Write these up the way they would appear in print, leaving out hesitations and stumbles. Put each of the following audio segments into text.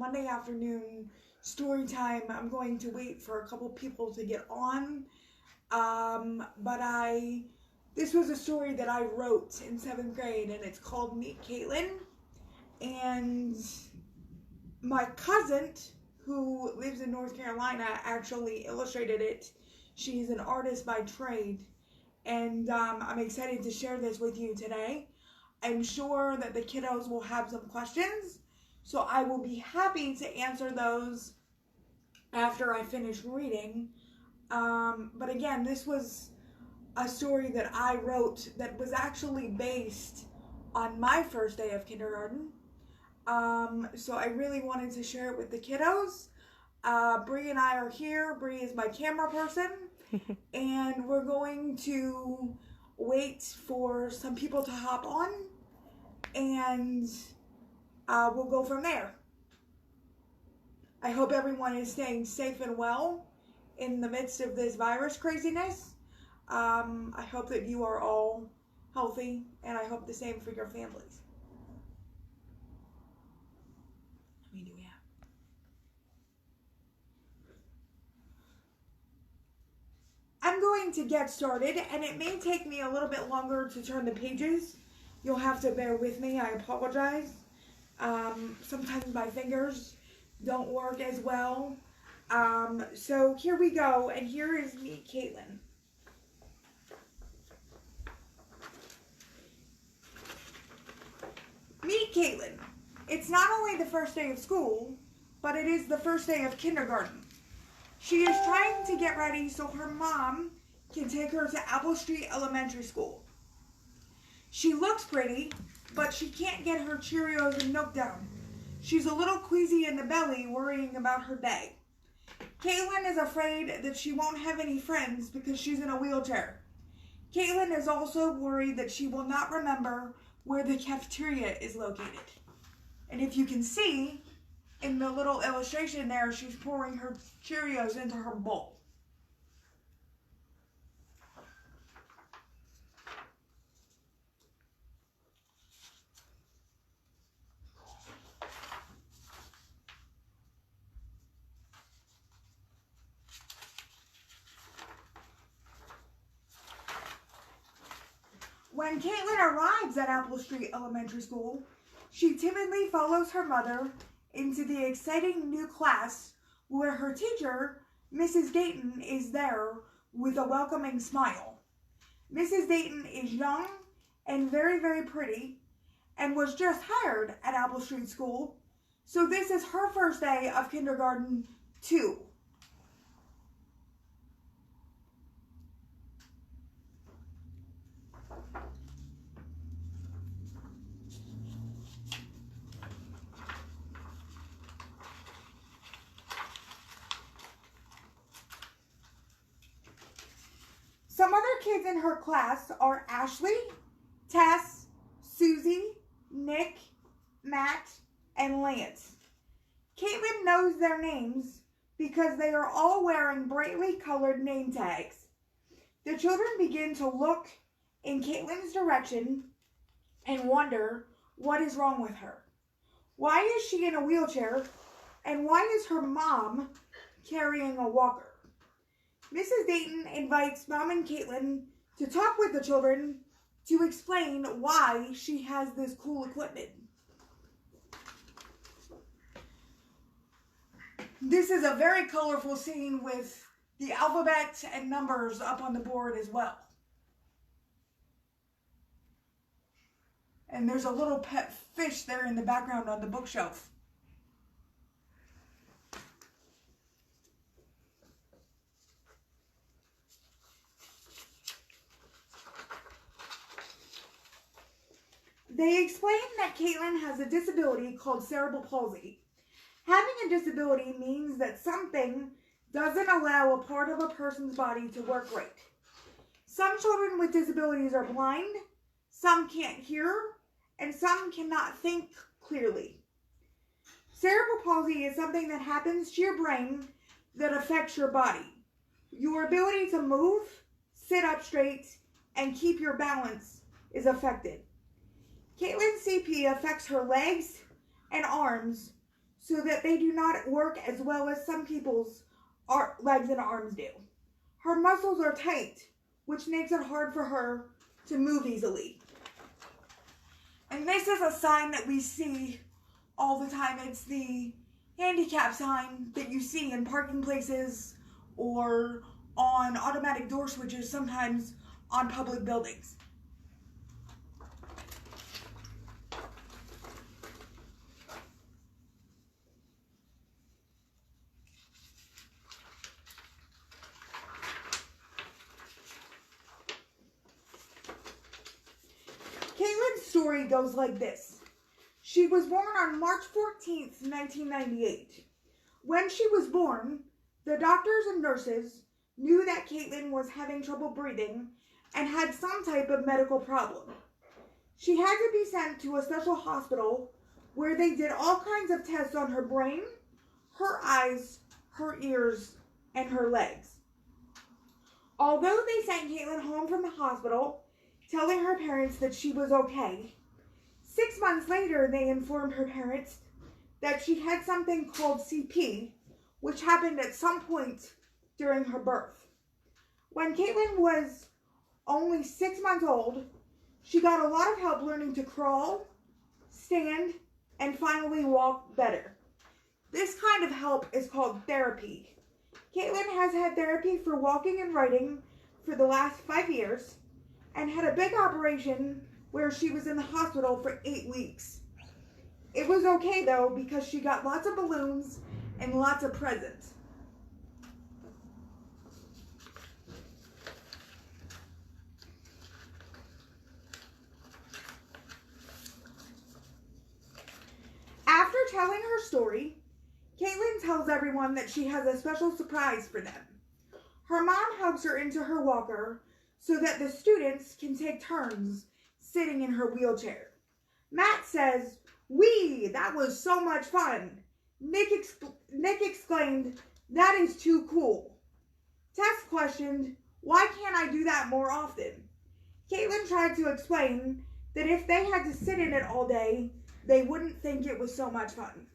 Monday afternoon story time. I'm going to wait for a couple people to get on. This was a story that I wrote in 7th grade, and it's called Meet Katelyn. And my cousin, who lives in North Carolina, actually illustrated it. She's an artist by trade, and I'm excited to share this with you today. I'm sure that the kiddos will have some questions, so I will be happy to answer those after I finish reading. But again, this was a story that I wrote that was actually based on my first day of kindergarten. So I really wanted to share it with the kiddos. Bree and I are here. Bree is my camera person. And we're going to wait for some people to hop on. And we'll go from there. I hope everyone is staying safe and well in the midst of this virus craziness. I hope that you are all healthy, and I hope the same for your families. How many do we have? I'm going to get started, and it may take me a little bit longer to turn the pages. You'll have to bear with me. I apologize. Sometimes my fingers don't work as well. So here we go, and here is Meet Katelyn. Meet Katelyn. It's not only the first day of school, but it is the first day of kindergarten. She is trying to get ready so her mom can take her to Apple Street Elementary School. She looks pretty, but she can't get her Cheerios and milk down. She's a little queasy in the belly, worrying about her day. Katelyn is afraid that she won't have any friends because she's in a wheelchair. Katelyn is also worried that she will not remember where the cafeteria is located. And if you can see, in the little illustration there, she's pouring her Cheerios into her bowl. When Katelyn arrives at Apple Street Elementary School, she timidly follows her mother into the exciting new class where her teacher, Mrs. Dayton, is there with a welcoming smile. Mrs. Dayton is young and very, very pretty and was just hired at Apple Street School, so this is her first day of kindergarten too. Some other kids in her class are Ashley, Tess, Susie, Nick, Matt, and Lance. Katelyn knows their names because they are all wearing brightly colored name tags. The children begin to look in Katelyn's direction and wonder what is wrong with her. Why is she in a wheelchair, and why is her mom carrying a walker? Mrs. Dayton invites Mom and Katelyn to talk with the children to explain why she has this cool equipment. This is a very colorful scene with the alphabet and numbers up on the board as well. And there's a little pet fish there in the background on the bookshelf. They explain that Katelyn has a disability called cerebral palsy. Having a disability means that something doesn't allow a part of a person's body to work right. Some children with disabilities are blind, some can't hear, and some cannot think clearly. Cerebral palsy is something that happens to your brain that affects your body. Your ability to move, sit up straight, and keep your balance is affected. Katelyn's CP affects her legs and arms, so that they do not work as well as some people's legs and arms do. Her muscles are tight, which makes it hard for her to move easily. And this is a sign that we see all the time. It's the handicap sign that you see in parking places or on automatic door switches, sometimes on public buildings. Katelyn's story goes like this. She was born on March 14th, 1998. When she was born, the doctors and nurses knew that Katelyn was having trouble breathing and had some type of medical problem. She had to be sent to a special hospital where they did all kinds of tests on her brain, her eyes, her ears, and her legs. Although they sent Katelyn home from the hospital, telling her parents that she was okay, 6 months later they informed her parents that she had something called CP, which happened at some point during her birth. When Katelyn was only 6 months old, she got a lot of help learning to crawl, stand, and finally walk better. This kind of help is called therapy. Katelyn has had therapy for walking and writing for the last 5 years and had a big operation where she was in the hospital for 8 weeks. It was okay though because she got lots of balloons and lots of presents. After telling her story, Katelyn tells everyone that she has a special surprise for them. Her mom helps her into her walker so that the students can take turns sitting in her wheelchair. Matt says, "Wee, that was so much fun." Nick exclaimed, "That is too cool." Tess questioned, "Why can't I do that more often?" Katelyn tried to explain that if they had to sit in it all day, they wouldn't think it was so much fun.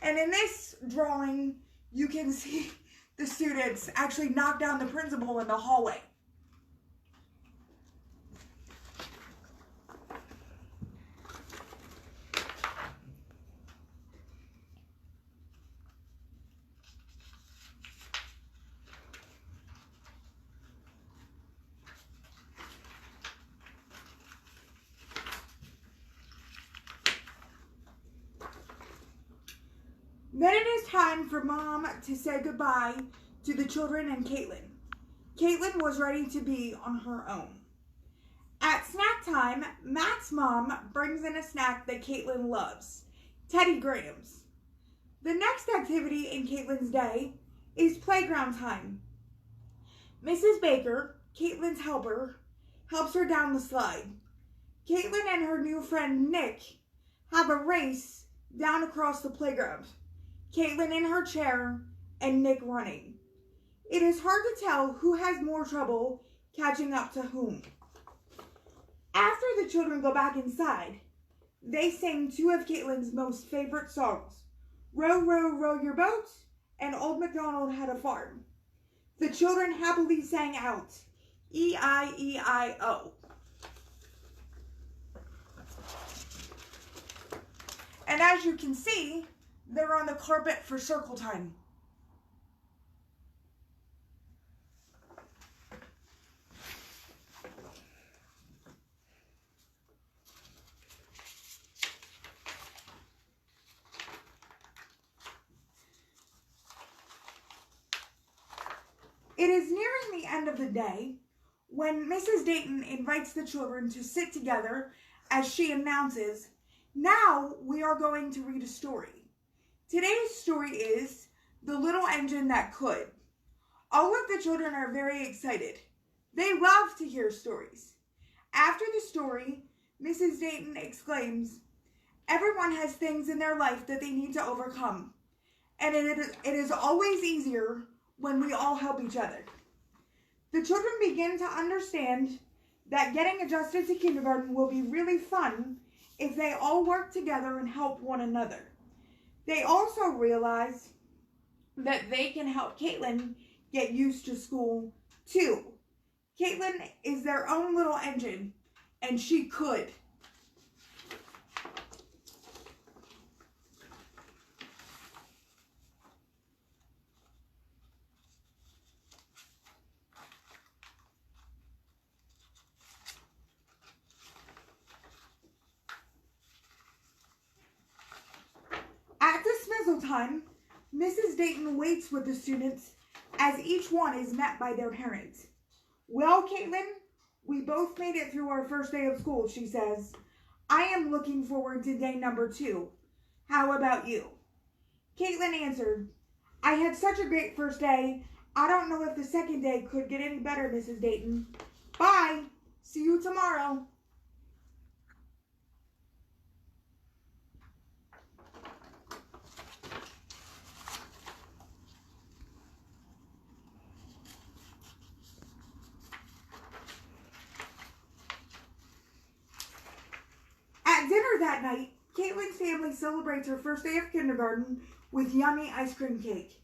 And in this drawing, you can see the students actually knock down the principal in the hallway. Then it is time for Mom to say goodbye to the children and Katelyn. Katelyn was ready to be on her own. At snack time, Matt's mom brings in a snack that Katelyn loves, Teddy Grahams. The next activity in Katelyn's day is playground time. Mrs. Baker, Katelyn's helper, helps her down the slide. Katelyn and her new friend Nick have a race down across the playground. Katelyn in her chair and Nick running. It is hard to tell who has more trouble catching up to whom. After the children go back inside, they sing two of Katelyn's most favorite songs, Row, Row, Row Your Boat and Old MacDonald Had a Farm. The children happily sang out, E-I-E-I-O. And as you can see, they're on the carpet for circle time. It is nearing the end of the day when Mrs. Dayton invites the children to sit together as she announces, "Now we are going to read a story." Today's story is The Little Engine That Could. All of the children are very excited. They love to hear stories. After the story, Mrs. Dayton exclaims, "Everyone has things in their life that they need to overcome, and it is always easier when we all help each other." The children begin to understand that getting adjusted to kindergarten will be really fun if they all work together and help one another. They also realize that they can help Katelyn get used to school too. Katelyn is their own little engine, and she could. At dismissal time, Mrs. Dayton waits with the students as each one is met by their parents. Well, Katelyn, we both made it through our first day of school, she says. I am looking forward to day number 2. How about you? Katelyn answered, I had such a great first day. I don't know if the second day could get any better, Mrs. Dayton. Bye. See you tomorrow. At dinner that night, Katelyn's family celebrates her first day of kindergarten with yummy ice cream cake.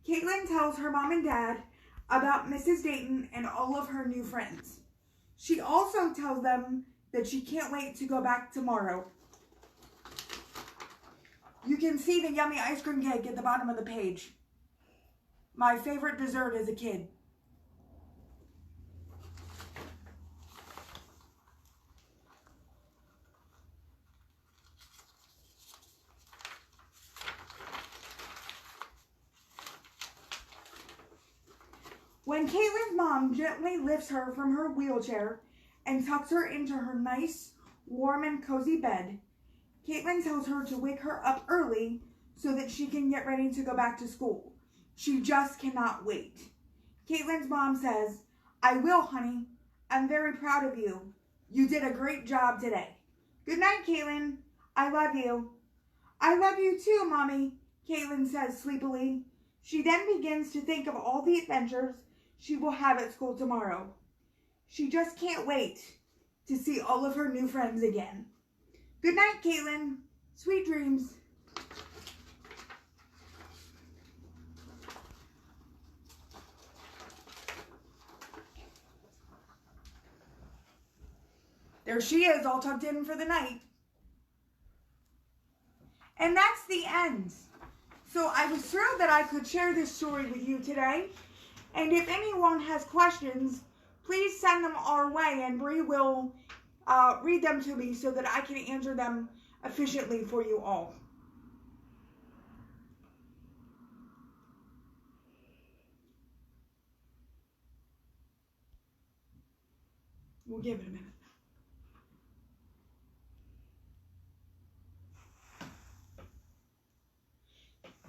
Katelyn tells her mom and dad about Mrs. Dayton and all of her new friends. She also tells them that she can't wait to go back tomorrow. You can see the yummy ice cream cake at the bottom of the page. My favorite dessert as a kid. When Katelyn's mom gently lifts her from her wheelchair and tucks her into her nice, warm, and cozy bed, Katelyn tells her to wake her up early so that she can get ready to go back to school. She just cannot wait. Katelyn's mom says, I will, honey. I'm very proud of you. You did a great job today. Good night, Katelyn. I love you. I love you too, Mommy, Katelyn says sleepily. She then begins to think of all the adventures she will have at school tomorrow. She just can't wait to see all of her new friends again. Good night, Katelyn. Sweet dreams. There she is, all tucked in for the night. And that's the end. So I was thrilled that I could share this story with you today. And if anyone has questions, please send them our way and Bree will read them to me so that I can answer them efficiently for you all. We'll give it a minute.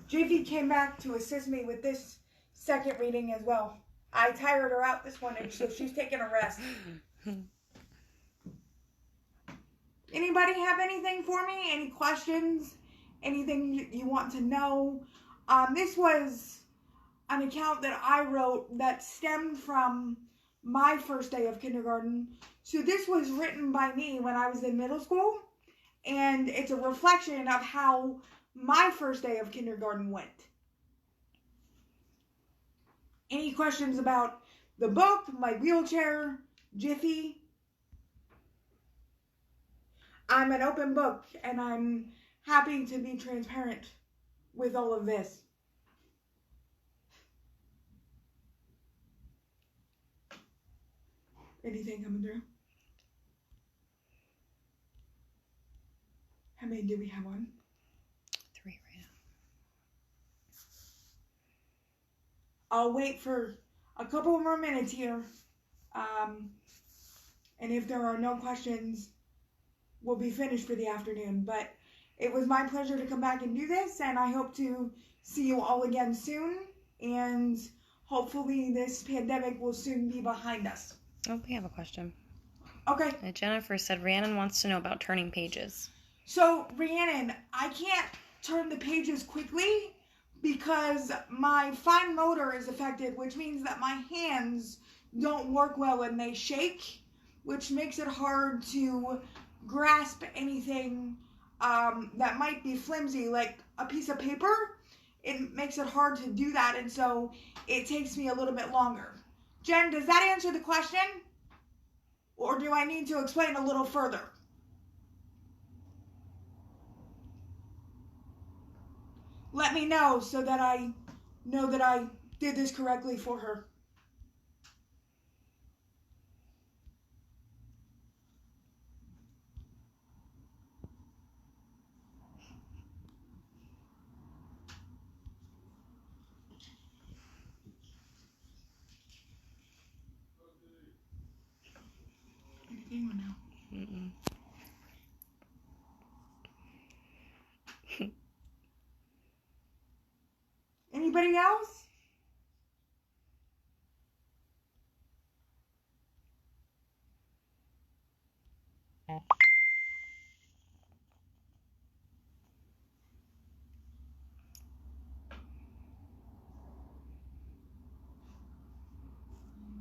Jiffy came back to assist me with this second reading as well. I tired her out this morning, so she's taking a rest. Anybody have anything for me? Any questions? Anything you want to know? This was an account that I wrote that stemmed from my first day of kindergarten. So this was written by me when I was in middle school, and it's a reflection of how my first day of kindergarten went. Any questions about the book, my wheelchair, Jiffy? I'm an open book, and I'm happy to be transparent with all of this. Anything coming through? How many do we have on? 3 right now. I'll wait for a couple more minutes here. And if there are no questions, we'll be finished for the afternoon. But it was my pleasure to come back and do this, and I hope to see you all again soon. And hopefully this pandemic will soon be behind us. Oh, we have a question. Okay. Jennifer said Rhiannon wants to know about turning pages. So, Rhiannon, I can't turn the pages quickly because my fine motor is affected, which means that my hands don't work well and they shake, which makes it hard to grasp anything that might be flimsy, like a piece of paper, it makes it hard to do that, and so it takes me a little bit longer. Jen, does that answer the question? Or do I need to explain a little further? Let me know so that I know that I did this correctly for her. Anything or no? Mm-mm. Anybody else?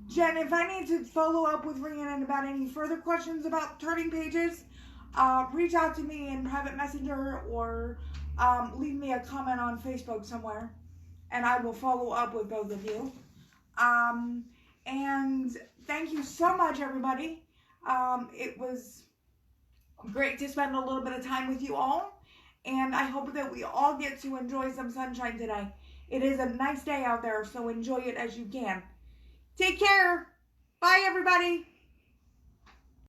Jen, if I need to follow up with Rhiannon about any further questions about turning pages, reach out to me in private messenger or leave me a comment on Facebook somewhere, and I will follow up with both of you. And thank you so much, everybody. It was great to spend a little bit of time with you all, and I hope that we all get to enjoy some sunshine today. It is a nice day out there, so enjoy it as you can. Take care. Bye, everybody.